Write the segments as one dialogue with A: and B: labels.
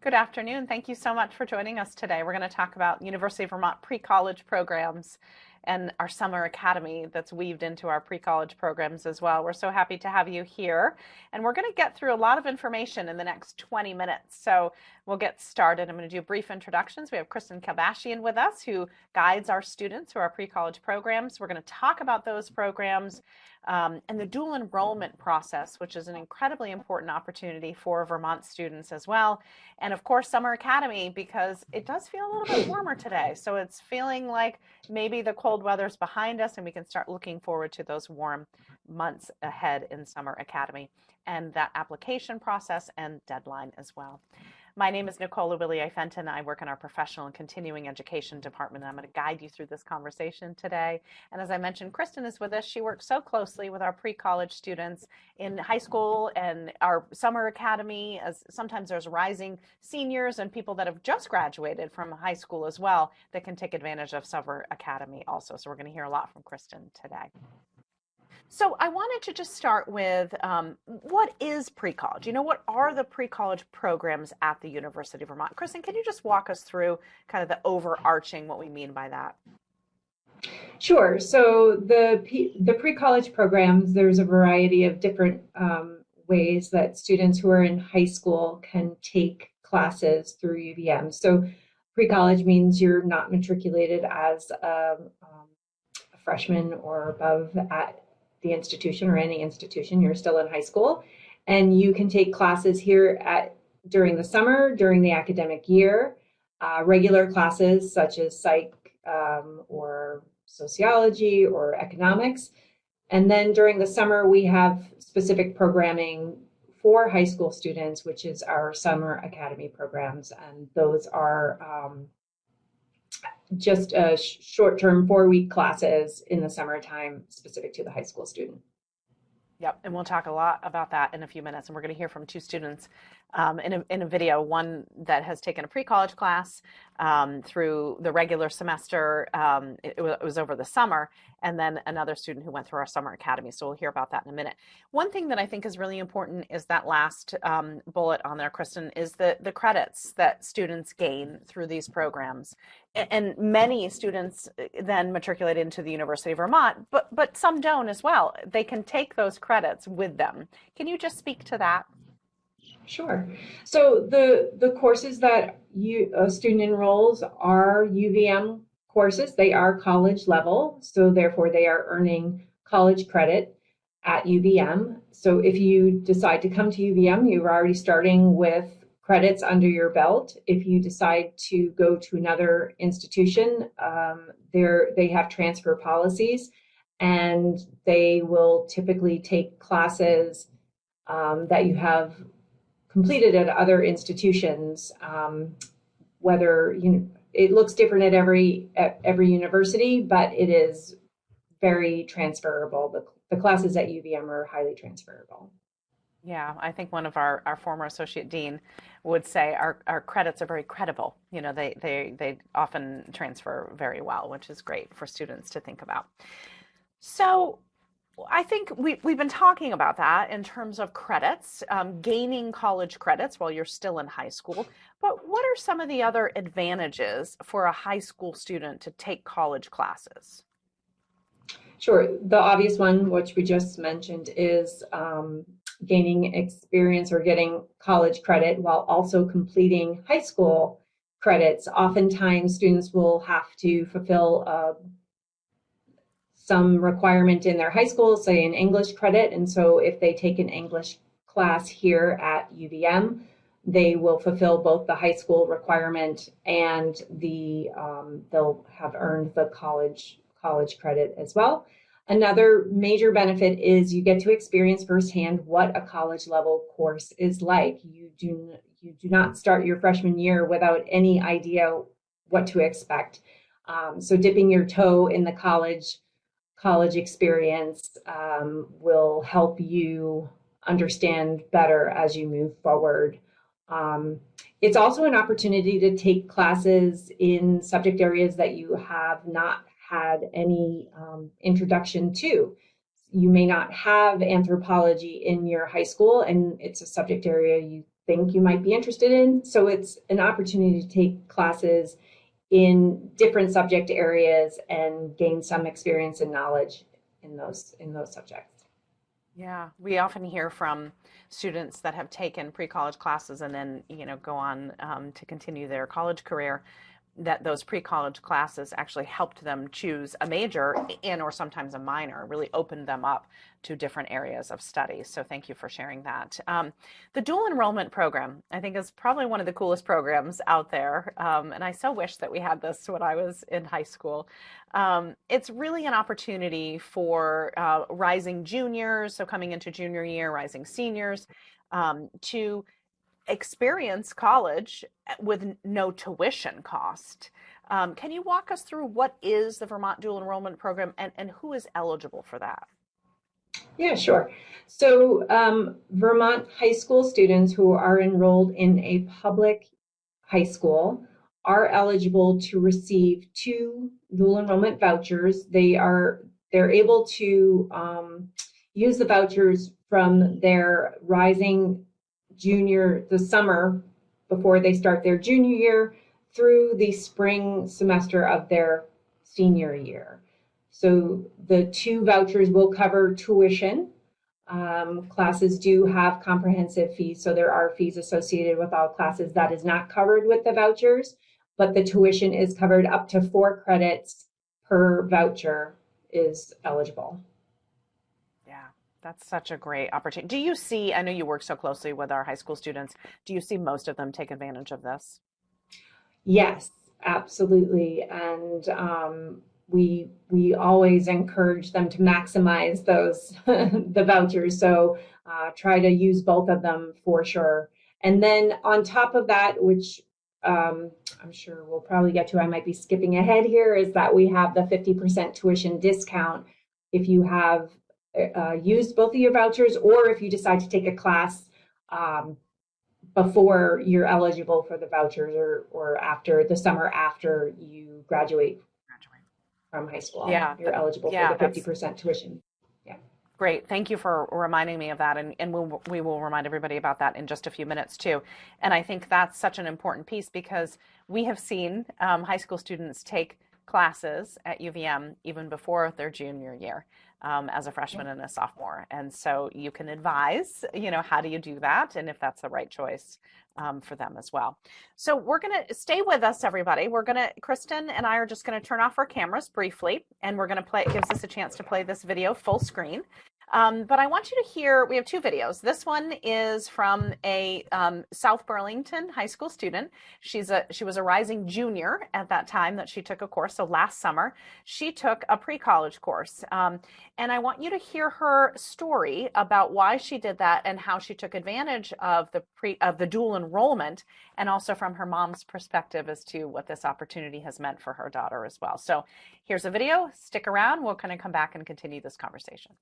A: Good afternoon. Thank you so much for joining us today. We're going to talk about University of Vermont pre-college programs and our summer academy that's weaved into our pre-college programs as well. We're so happy to have you here. And we're going to get through a lot of information in the next 20 minutes. So we'll get started. I'm going to do brief introductions. We have Kristen Kabashian with us, who guides our students through our pre-college programs. We're going to talk about those programs and the dual enrollment process, which is an incredibly important opportunity for Vermont students as well. And of course, Summer Academy, because it does feel a little bit warmer today. So it's feeling like maybe the cold weather's behind us and we can start looking forward to those warm months ahead in Summer Academy and that application process and deadline as well. My name is Nicole Willie-Fenton. I work in our professional and continuing education department, and I'm going to guide you through this conversation today. And as I mentioned, Kristen is with us. She works so closely with our pre-college students in high school and our summer academy, as sometimes there's rising seniors and people that have just graduated from high school as well that can take advantage of summer academy also. So we're going to hear a lot from Kristen today. So I wanted to just start with what is pre-college? You know, what are the pre-college programs at the University of Vermont? Kristen, can you just walk us through kind of the overarching, what we mean by that?
B: Sure. So the pre-college programs, there's a variety of different ways that students who are in high school can take classes through UVM. So pre-college means you're not matriculated as a freshman or above at the institution or any institution. You're still in high school, and you can take classes here during the summer, during the academic year, regular classes such as psych or sociology or economics. And then during the summer, we have specific programming for high school students, which is our summer academy programs. And those are just short-term 4-week classes in the summertime specific to the high school student.
A: Yep, and we'll talk a lot about that in a few minutes. And we're going to hear from two students in a video, one that has taken a pre-college class through the regular semester. It was over the summer, and then another student who went through our summer academy. So we'll hear about that in a minute. One thing that I think is really important is that last bullet on there, Kristen, is the credits that students gain through these programs. And many students then matriculate into the University of Vermont, but some don't as well. They can take those credits with them. Can you just speak to that?
B: Sure. So the courses that a student enrolls are UVM courses. They are college level, so therefore they are earning college credit at UVM. So if you decide to come to UVM, you're already starting with credits under your belt. If you decide to go to another institution, they have transfer policies, and they will typically take classes that you have completed at other institutions. Whether it looks different at every university, but it is very transferable. The classes at UVM are highly transferable.
A: Yeah, I think one of our former associate dean would say our credits are very credible. You know, they often transfer very well, which is great for students to think about. So I think we've been talking about that in terms of credits, gaining college credits while you're still in high school. But what are some of the other advantages for a high school student to take college classes?
B: Sure. The obvious one, which we just mentioned, is gaining experience or getting college credit while also completing high school credits. Oftentimes, students will have to fulfill some requirement in their high school, say an English credit. And so if they take an English class here at UVM, they will fulfill both the high school requirement and they'll have earned the college credit as well. Another major benefit is you get to experience firsthand what a college level course is like. You do not start your freshman year without any idea what to expect. So dipping your toe in the college experience will help you understand better as you move forward. It's also an opportunity to take classes in subject areas that you have not had any introduction to. you may not have anthropology in your high school and it's a subject area you think you might be interested in. So it's an opportunity to take classes in different subject areas and gain some experience and knowledge in those subjects.
A: Yeah, we often hear from students that have taken pre-college classes and then, go on to continue their college career, that those pre-college classes actually helped them choose a major and or sometimes a minor, really opened them up to different areas of study. So thank you for sharing that. The dual enrollment program, I think, is probably one of the coolest programs out there. And I so wish that we had this when I was in high school. It's really an opportunity for rising juniors, so coming into junior year, rising seniors, to experience college with no tuition cost. Can you walk us through what is the Vermont Dual Enrollment Program and who is eligible for that?
B: Yeah, sure. So Vermont high school students who are enrolled in a public high school are eligible to receive 2 dual enrollment vouchers. They're able to use the vouchers from their rising the summer before they start their junior year through the spring semester of their senior year. So the 2 vouchers will cover tuition. Classes do have comprehensive fees, so there are fees associated with all classes that is not covered with the vouchers, but the tuition is covered. Up to 4 credits per voucher is eligible.
A: That's such a great opportunity. Do you see, I know you work so closely with our high school students, do you see most of them take advantage of this?
B: Yes, absolutely. And we always encourage them to maximize those the vouchers. So try to use both of them for sure. And then on top of that, which I'm sure we'll probably get to, I might be skipping ahead here, is that we have the 50% tuition discount if you have used both of your vouchers, or if you decide to take a class before you're eligible for the vouchers, or after the summer after you graduate from high school.
A: Yeah,
B: you're eligible for the 50% tuition. Yeah.
A: Great. Thank you for reminding me of that. And we will remind everybody about that in just a few minutes too. And I think that's such an important piece because we have seen high school students take classes at UVM even before their junior year. As a freshman and a sophomore. And so you can advise, how do you do that? And if that's the right choice for them as well. So we're going to stay with us, everybody. Kristen and I are just going to turn off our cameras briefly, and we're going to it gives us a chance to play this video full screen. But I want you to hear, we have 2 videos. This one is from a South Burlington high school student. She was a rising junior at that time that she took a course. So last summer, she took a pre-college course. And I want you to hear her story about why she did that and how she took advantage of the dual enrollment, and also from her mom's perspective as to what this opportunity has meant for her daughter as well. So here's a video. Stick around. We'll kind of come back and continue this conversation.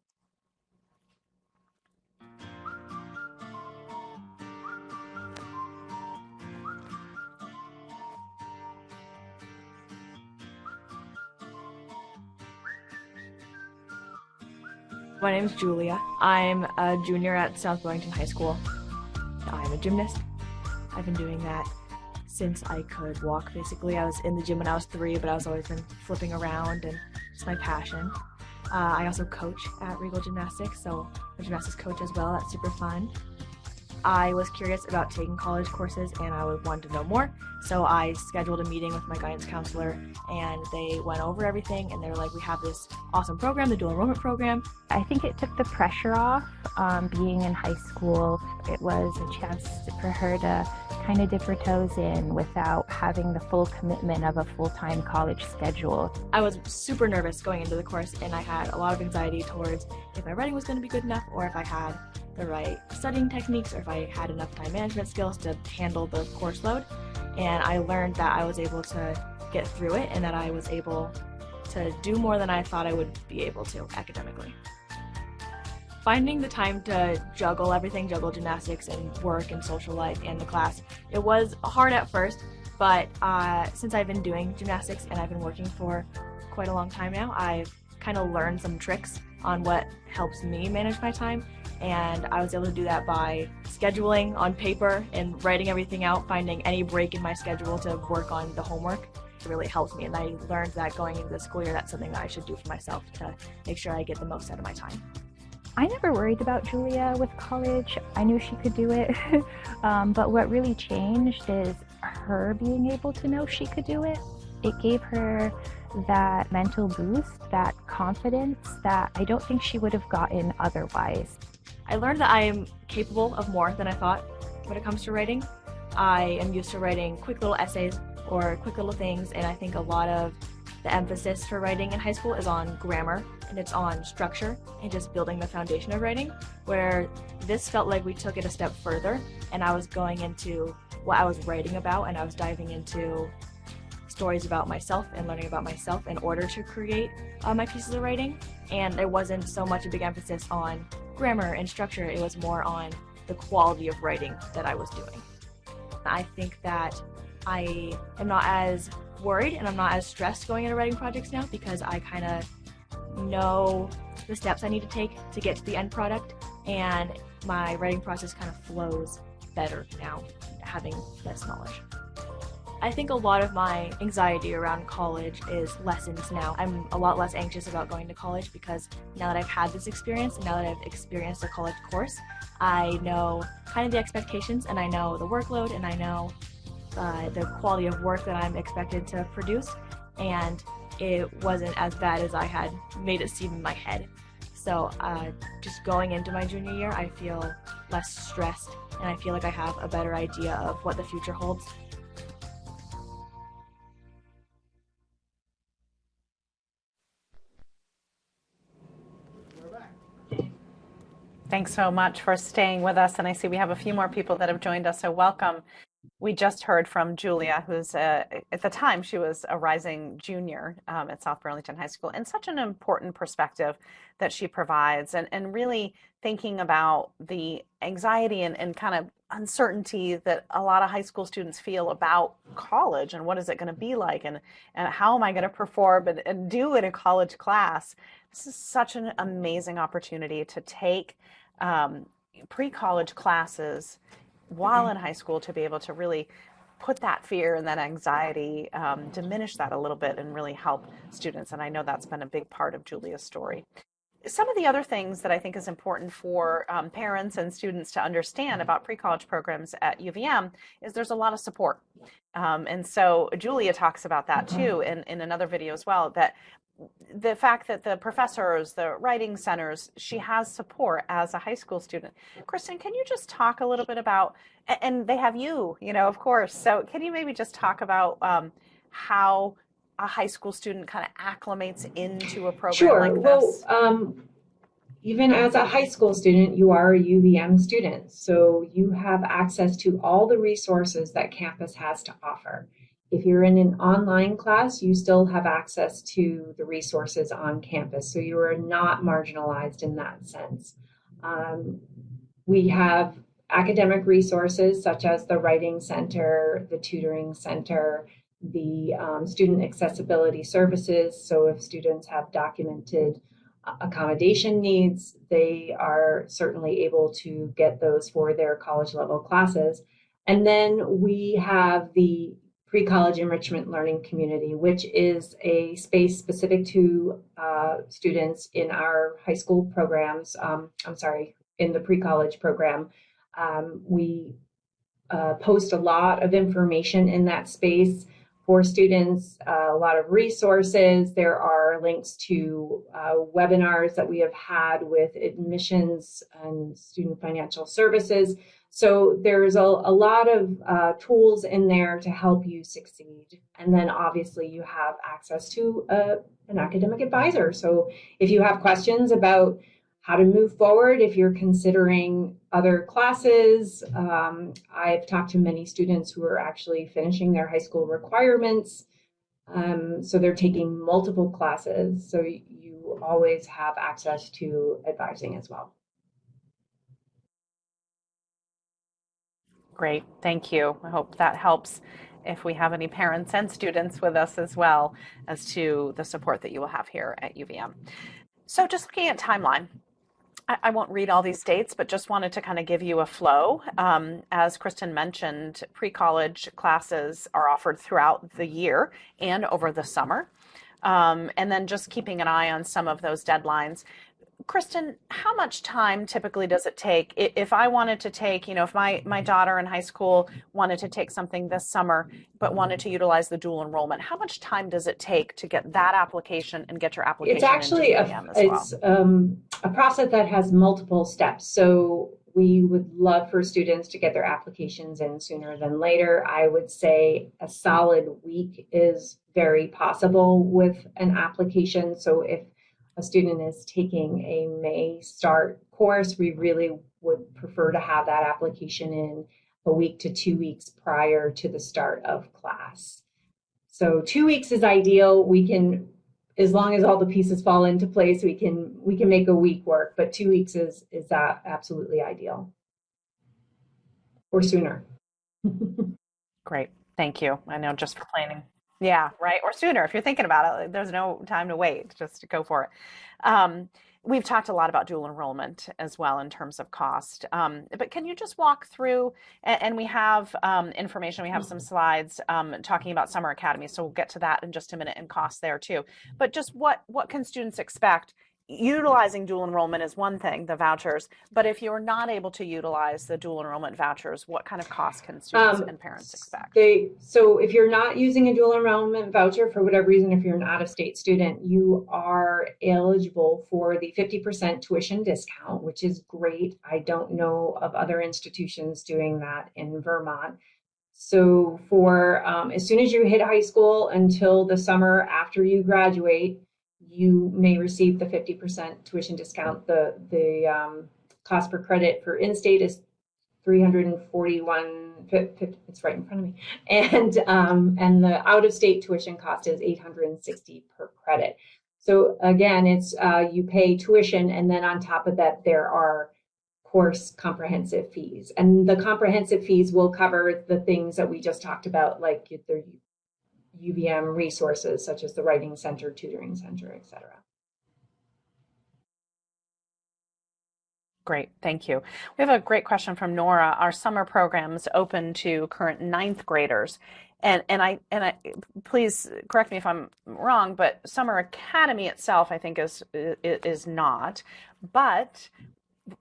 C: My name is Julia. I'm a junior at South Burlington High School. I'm a gymnast. I've been doing that since I could walk, basically. I was in the gym when I was 3, but I was always been flipping around, and it's my passion. I also coach at Regal Gymnastics, so I'm a gymnastics coach as well. That's super fun. I was curious about taking college courses, and I wanted to know more, so I scheduled a meeting with my guidance counselor, and they went over everything, and they were like, we have this awesome program, the dual enrollment program.
D: I think it took the pressure off. Being in high school, it was a chance for her to kind of dip her toes in without having the full commitment of a full-time college schedule.
C: I was super nervous going into the course, and I had a lot of anxiety towards if my writing was going to be good enough, or if I had the right studying techniques, or if I had enough time management skills to handle the course load. And I learned that I was able to get through it, and that I was able to do more than I thought I would be able to academically. Finding the time to juggle everything, juggle gymnastics and work and social life and the class, it was hard at first, but since I've been doing gymnastics and I've been working for quite a long time now, I've kind of learned some tricks on what helps me manage my time. And I was able to do that by scheduling on paper and writing everything out, finding any break in my schedule to work on the homework. It really helps me, and I learned that going into the school year, that's something that I should do for myself to make sure I get the most out of my time.
D: I never worried about Julia with college. I knew she could do it. But what really changed is her being able to know she could do it. It gave her that mental boost, that confidence that I don't think she would have gotten otherwise.
C: I learned that I am capable of more than I thought when it comes to writing. I am used to writing quick little essays or quick little things, and I think a lot of the emphasis for writing in high school is on grammar, and it's on structure and just building the foundation of writing, where this felt like we took it a step further, and I was going into what I was writing about, and I was diving into stories about myself and learning about myself in order to create my pieces of writing. And there wasn't so much a big emphasis on grammar and structure, it was more on the quality of writing that I was doing. I think that I am not as worried and I'm not as stressed going into writing projects now, because I kind of know the steps I need to take to get to the end product, and my writing process kind of flows better now, having this knowledge. I think a lot of my anxiety around college is lessened now. I'm a lot less anxious about going to college because now that I've had this experience and now that I've experienced a college course, I know kind of the expectations, and I know the workload, and I know the quality of work that I'm expected to produce, and it wasn't as bad as I had made it seem in my head. So just going into my junior year, I feel less stressed, and I feel like I have a better idea of what the future holds.
A: Thanks so much for staying with us. And I see we have a few more people that have joined us, so welcome. We just heard from Julia, who's at the time she was a rising junior at South Burlington High School, and such an important perspective that she provides, and really thinking about the anxiety and kind of uncertainty that a lot of high school students feel about college and what is it going to be like, and how am I going to perform and do in a college class. This is such an amazing opportunity to take pre-college classes while in high school, to be able to really put that fear and that anxiety, diminish that a little bit, and really help students. And I know that's been a big part of Julia's story. Some of the other things that I think is important for parents and students to understand about pre-college programs at UVM is there's a lot of support. And so Julia talks about that too in another video as well, that the fact that the professors, the writing centers, she has support as a high school student. Kristen, can you just talk a little bit about, and they have you, of course. So can you maybe just talk about how a high school student kind of acclimates into a program like this?
B: Well, even as a high school student, you are a UVM student. So you have access to all the resources that campus has to offer. If you're in an online class, you still have access to the resources on campus. So you are not marginalized in that sense. We have academic resources such as the Writing Center, the Tutoring Center, the Student Accessibility Services. So if students have documented accommodation needs, they are certainly able to get those for their college level classes. And then we have the Pre-College Enrichment Learning Community, which is a space specific to students in our high school programs. In the pre-college program. We post a lot of information in that space for students, a lot of resources. There are links to webinars that we have had with admissions and student financial services. So there's a lot of tools in there to help you succeed. And then obviously you have access to an academic advisor. So if you have questions about how to move forward, if you're considering other classes, I've talked to many students who are actually finishing their high school requirements. So they're taking multiple classes. So you always have access to advising as well.
A: Great, thank you. I hope that helps if we have any parents and students with us as well as to the support that you will have here at UVM. So just looking at timeline, I won't read all these dates, but just wanted to kind of give you a flow. As Kristen mentioned, pre-college classes are offered throughout the year and over the summer. And then just keeping an eye on some of those deadlines. Kristen, how much time typically does it take if I wanted to take, if my daughter in high school wanted to take something this summer, but wanted to utilize the dual enrollment, how much time does it take to get that application and get your application
B: It's actually
A: into UVM as well?
B: a process that has multiple steps. So we would love for students to get their applications in sooner than later. I would say a solid week is very possible with an application. So if a student is taking a May start course, we really would prefer to have that application in a week to 2 weeks prior to the start of class. So 2 weeks is ideal. We can, as long as all the pieces fall into place, we can make a week work, but 2 weeks is absolutely ideal, or sooner.
A: Great, thank you. I know, just for planning. Yeah, right. Or sooner if you're thinking about it. There's no time to wait, just go for it. We've talked a lot about dual enrollment as well in terms of cost. But can you just walk through, and we have information, we have some slides talking about Summer Academy, so we'll get to that in just a minute, and costs there too. But just what can students expect? Utilizing dual enrollment is one thing, the vouchers, but if you're not able to utilize the dual enrollment vouchers, what kind of costs can students and parents expect?
B: So if you're not using a dual enrollment voucher for whatever reason, if you're an out-of-state student, you are eligible for the 50% tuition discount, which is great. I don't know of other institutions doing that in Vermont. So for as soon as you hit high school until the summer after you graduate, you may receive the 50% tuition discount. The cost per credit for in-state is $341. It's right in front of me, and the out-of-state tuition cost is $860 per credit. So again, it's you pay tuition, and then on top of that, there are course comprehensive fees, and the comprehensive fees will cover the things that we just talked about, like the UVM resources such as the Writing Center, Tutoring Center, etc.
A: Great, thank you. We have a great question from Nora. Are summer programs open to current 9th graders? And I please correct me if I'm wrong, but Summer Academy itself, I think, is not. But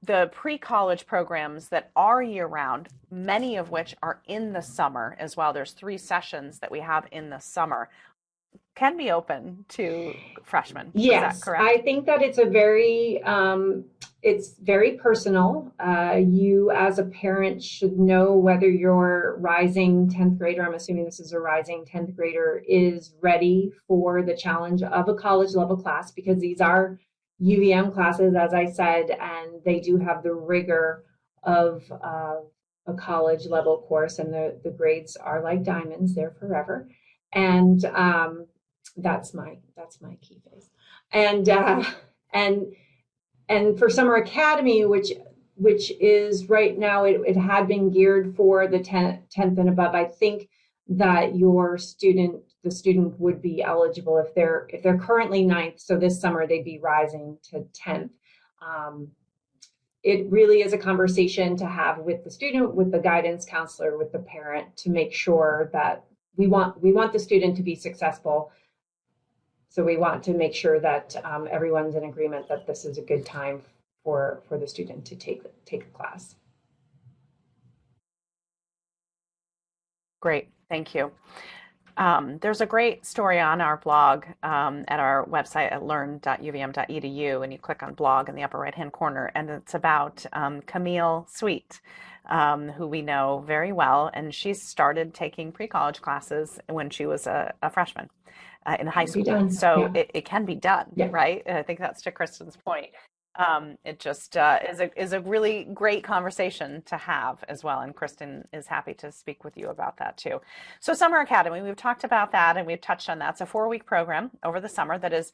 A: the pre-college programs that are year-round, many of which are in the summer as well, there's 3 sessions that we have in the summer, can be open to freshmen.
B: Yes,
A: is that correct?
B: I think that it's very personal. You as a parent should know whether your rising 10th grader, I'm assuming this is a rising 10th grader, is ready for the challenge of a college level class, because these are UVM classes, as I said, and they do have the rigor of a college level course, and the grades are like diamonds, they're forever. And that's my key phrase. And for Summer Academy, which is right now, it had been geared for the 10th and above. I think that the student would be eligible if they're currently 9th, so this summer they'd be rising to 10th. It really is a conversation to have with the student, with the guidance counselor, with the parent, to make sure that we want the student to be successful. So we want to make sure that everyone's in agreement that this is a good time for the student to take a class.
A: Great, thank you. There's a great story on our blog at our website at learn.uvm.edu, and you click on blog in the upper right-hand corner, and it's about Camille Sweet, who we know very well, and she started taking pre-college classes when she was a freshman in high school. So yeah. It can be done, yeah. Right? And I think that's to Kristen's point. It just is a really great conversation to have as well, and Kristen is happy to speak with you about that too. So Summer Academy, we've talked about that and we've touched on that. It's a 4-week program over the summer that is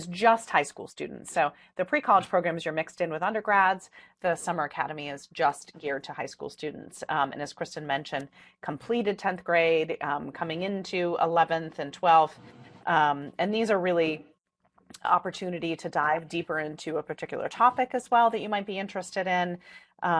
A: just high school students. So the pre-college programs, you're mixed in with undergrads. The Summer Academy is just geared to high school students. And as Kristen mentioned, completed 10th grade, coming into 11th and 12th. And these are really opportunity to dive deeper into a particular topic as well that you might be interested in.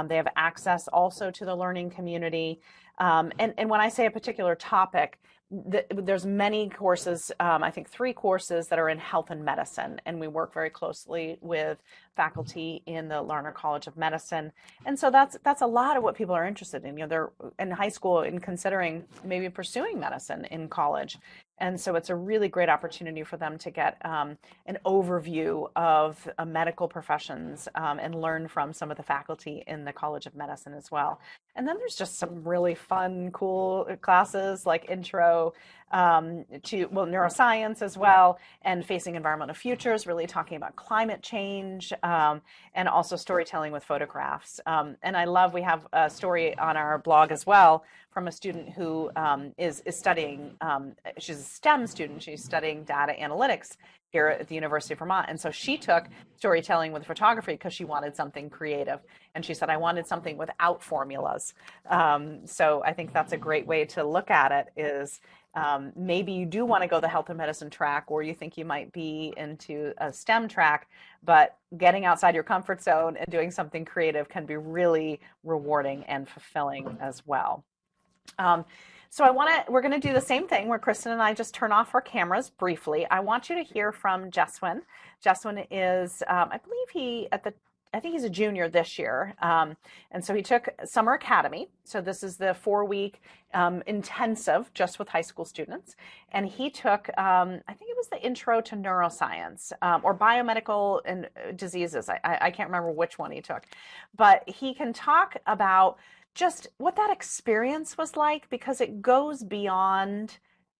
A: They have access also to the learning community. And when I say a particular topic, there's many courses, I think 3 courses that are in health and medicine, and we work very closely with faculty in the Lerner College of Medicine. And so that's a lot of what people are interested in. You know, they're in high school and considering maybe pursuing medicine in college. And so it's a really great opportunity for them to get an overview of medical professions and learn from some of the faculty in the College of Medicine as well. And then there's just some really fun, cool classes like intro to, well, neuroscience as well, and facing environmental futures, really talking about climate change, and also storytelling with photographs. And I love, we have a story on our blog as well from a student who is studying, she's a STEM student, she's studying data analytics here at the University of Vermont. And so she took storytelling with photography because she wanted something creative. And she said, I wanted something without formulas. So I think that's a great way to look at it is maybe you do want to go the health and medicine track, or you think you might be into a STEM track, but getting outside your comfort zone and doing something creative can be really rewarding and fulfilling as well. So we're going to do the same thing where Kristen and I just turn off our cameras briefly. I want you to hear from Jeswin. Jeswin is, I believe I think he's a junior this year. And so he took Summer Academy. So this is the 4-week intensive just with high school students. And he took, I think it was the Intro to Neuroscience or Biomedical and Diseases. I can't remember which one he took. But he can talk about just what that experience was like, because it goes beyond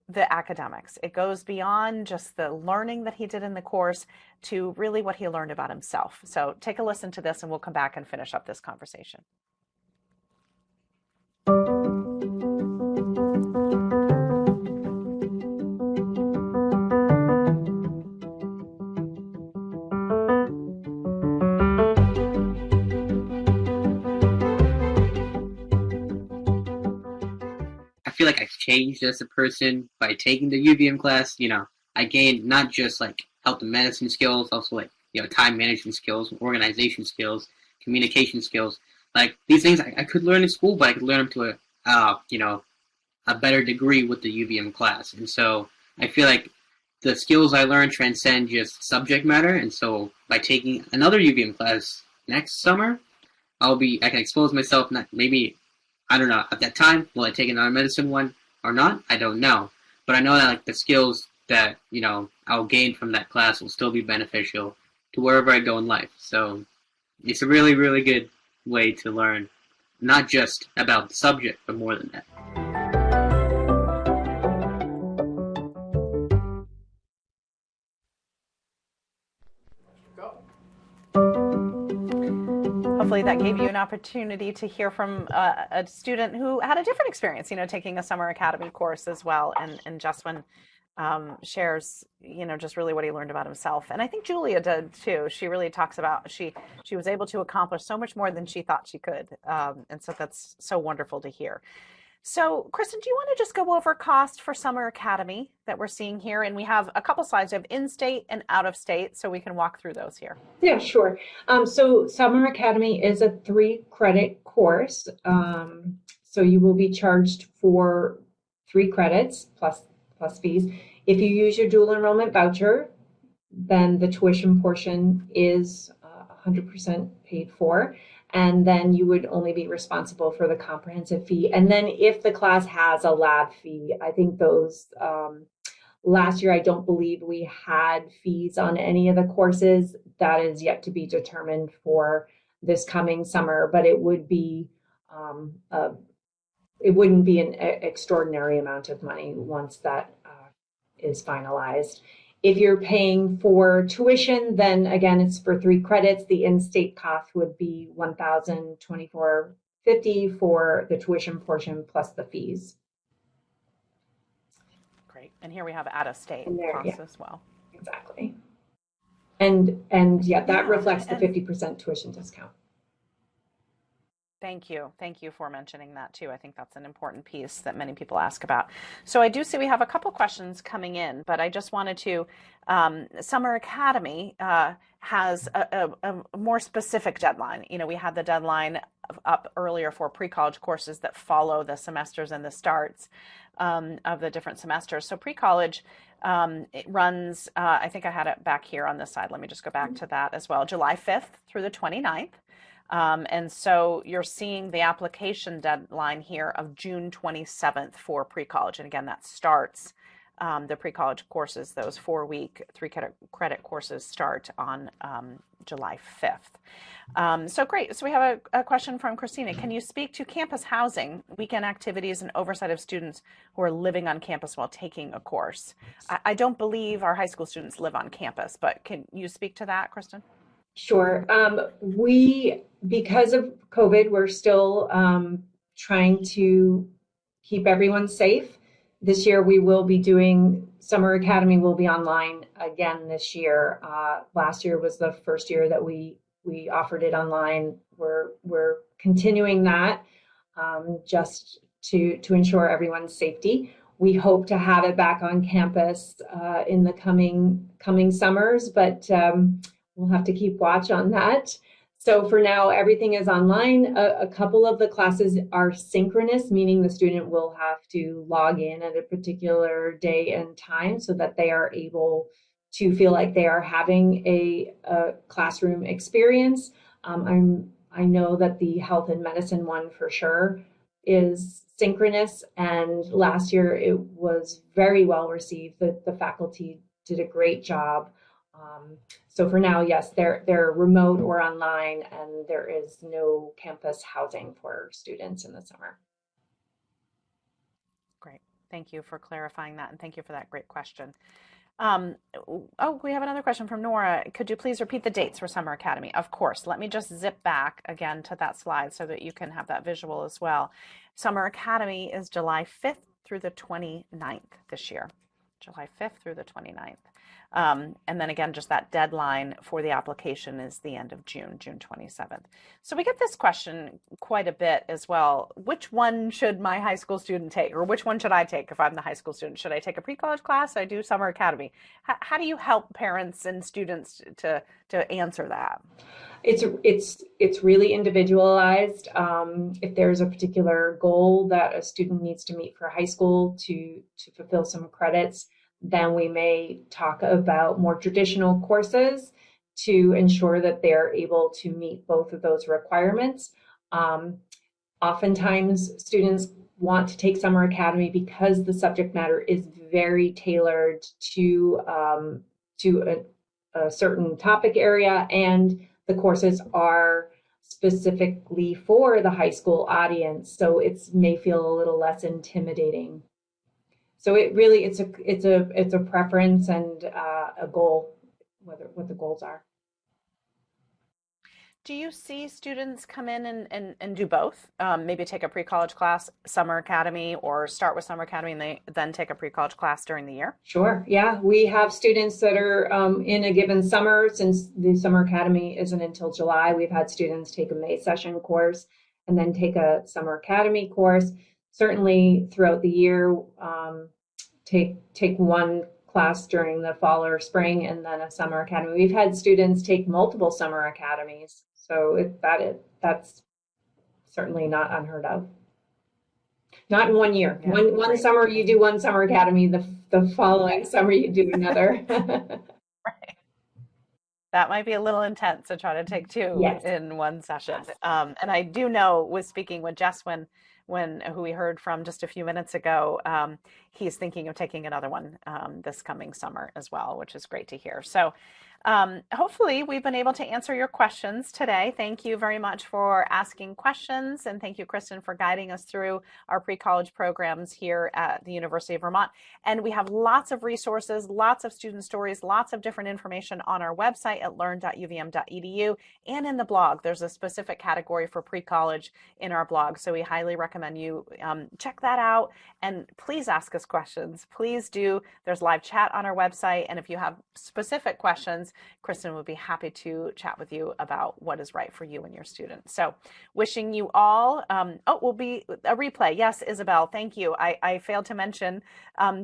A: the academics. It goes beyond just the learning that he did in the course to really what he learned about himself. So take a listen to this and we'll come back and finish up this conversation.
E: I feel like I've changed as a person by taking the UVM class. You know, I gained not just like health and medicine skills, also like, you know, time management skills, organization skills, communication skills. Like these things I could learn in school, but I could learn them to a better degree with the UVM class. And so I feel like the skills I learned transcend just subject matter. And so by taking another UVM class next summer, I can expose myself, not maybe, I don't know, at that time, will I take another medicine one or not? I don't know. But I know that like the skills that, you know, I'll gain from that class will still be beneficial to wherever I go in life. So it's a really, really good way to learn, not just about the subject, but more than that.
A: Hopefully that gave you an opportunity to hear from a student who had a different experience, you know, taking a summer academy course as well. And Jeswin shares, you know, just really what he learned about himself. And I think Julia did too. She really talks about, she was able to accomplish so much more than she thought she could. And so that's so wonderful to hear. So Kristen, do you want to just go over cost for Summer Academy that we're seeing here? And we have a couple slides of in-state and out-of-state, so we can walk through those here.
B: Yeah, sure. So Summer Academy is a 3-credit course. So you will be charged for 3 credits plus fees. If you use your dual enrollment voucher, then the tuition portion is 100% paid for. And then you would only be responsible for the comprehensive fee. And then if the class has a lab fee, I think those, last year, I don't believe we had fees on any of the courses. That is yet to be determined for this coming summer, but it would be, it wouldn't be an extraordinary amount of money once that is finalized. If you're paying for tuition, then again, it's for 3 credits. The in-state cost would be $1,024.50 for the tuition portion plus the fees.
A: Great. And here we have out-of-state costs as well.
B: Exactly. And yeah, that reflects the 50% tuition discount.
A: Thank you. Thank you for mentioning that too. I think that's an important piece that many people ask about. So I do see we have a couple questions coming in, but I just wanted to, Summer Academy has a more specific deadline. You know, we had the deadline up earlier for pre-college courses that follow the semesters and the starts of the different semesters. So pre-college, it runs, I think I had it back here on this side. Let me just go back to that as well. July 5th through the 29th. And so you're seeing the application deadline here of June 27th for pre-college. And again, that starts the pre-college courses, those 4-week, 3-credit courses start on July 5th. So great. So we have a question from Christina. Can you speak to campus housing, weekend activities, and oversight of students who are living on campus while taking a course? I don't believe our high school students live on campus, but can you speak to that, Kristen?
B: Sure. Because of COVID, we're still trying to keep everyone safe. This year, we will be doing Summer Academy will be online again this year. Last year was the first year that we offered it online. We're continuing that just to ensure everyone's safety. We hope to have it back on campus in the coming summers, but we'll have to keep watch on that. So for now, everything is online. A couple of the classes are synchronous, meaning the student will have to log in at a particular day and time so that they are able to feel like they are having a classroom experience. I know that the health and medicine one for sure is synchronous, and last year it was very well received. The faculty did a great job. So for now, yes, they're remote or online, and there is no campus housing for students in the summer.
A: Great. Thank you for clarifying that, and thank you for that great question. Oh, we have another question from Nora. Could you please repeat the dates for Summer Academy? Of course. Let me just zip back again to that slide so that you can have that visual as well. Summer Academy is July 5th through the 29th this year. July 5th through the 29th. And then again, just that deadline for the application is the end of June 27th. So we get this question quite a bit as well. Which one should my high school student take, or which one should I take if I'm the high school student? Should I take a pre-college class? Should I do Summer Academy? How do you help parents and students to answer that?
B: It's really individualized. If there's a particular goal that a student needs to meet for high school to fulfill some credits, then we may talk about more traditional courses to ensure that they're able to meet both of those requirements. Oftentimes, students want to take Summer Academy because the subject matter is very tailored to a certain topic area, and the courses are specifically for the high school audience, so it may feel a little less intimidating. So it's a preference and a goal, what the goals are.
A: Do you see students come in and do both? Maybe take a pre-college class, Summer Academy, or start with Summer Academy and they then take a pre-college class during the year?
B: Sure, yeah. We have students that are in a given summer. Since the Summer Academy isn't until July, we've had students take a May session course and then take a Summer Academy course. Certainly throughout the year, take one class during the fall or spring and then a Summer Academy. We've had students take multiple Summer Academies, so that's certainly not unheard of. Not in 1 year. Yeah, one summer you do one Summer Academy, the following summer you do another.
A: Right. That might be a little intense to try to take two
B: yes.
A: in one session. Yes. And I do know, was speaking with Jess who we heard from just a few minutes ago, he's thinking of taking another one this coming summer as well, which is great to hear. So hopefully we've been able to answer your questions today. Thank you very much for asking questions, and thank you, Kristen, for guiding us through our pre-college programs here at the University of Vermont. And we have lots of resources, lots of student stories, lots of different information on our website at learn.uvm.edu, and in the blog. There's a specific category for pre-college in our blog, so we highly recommend you check that out, and please ask us questions. Please do. There's live chat on our website, and if you have specific questions, courses, Kristen would be happy to chat with you about what is right for you and your students. So wishing you all, will be a replay. Yes, Isabel, thank you. I failed to mention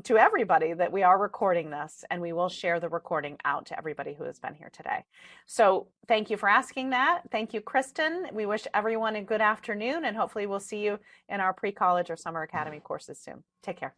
A: to everybody that we are recording this, and we will share the recording out to everybody who has been here today. So thank you for asking that. Thank you, Kristen. We wish everyone a good afternoon, and hopefully we'll see you in our pre-college or summer academy courses soon. Take care.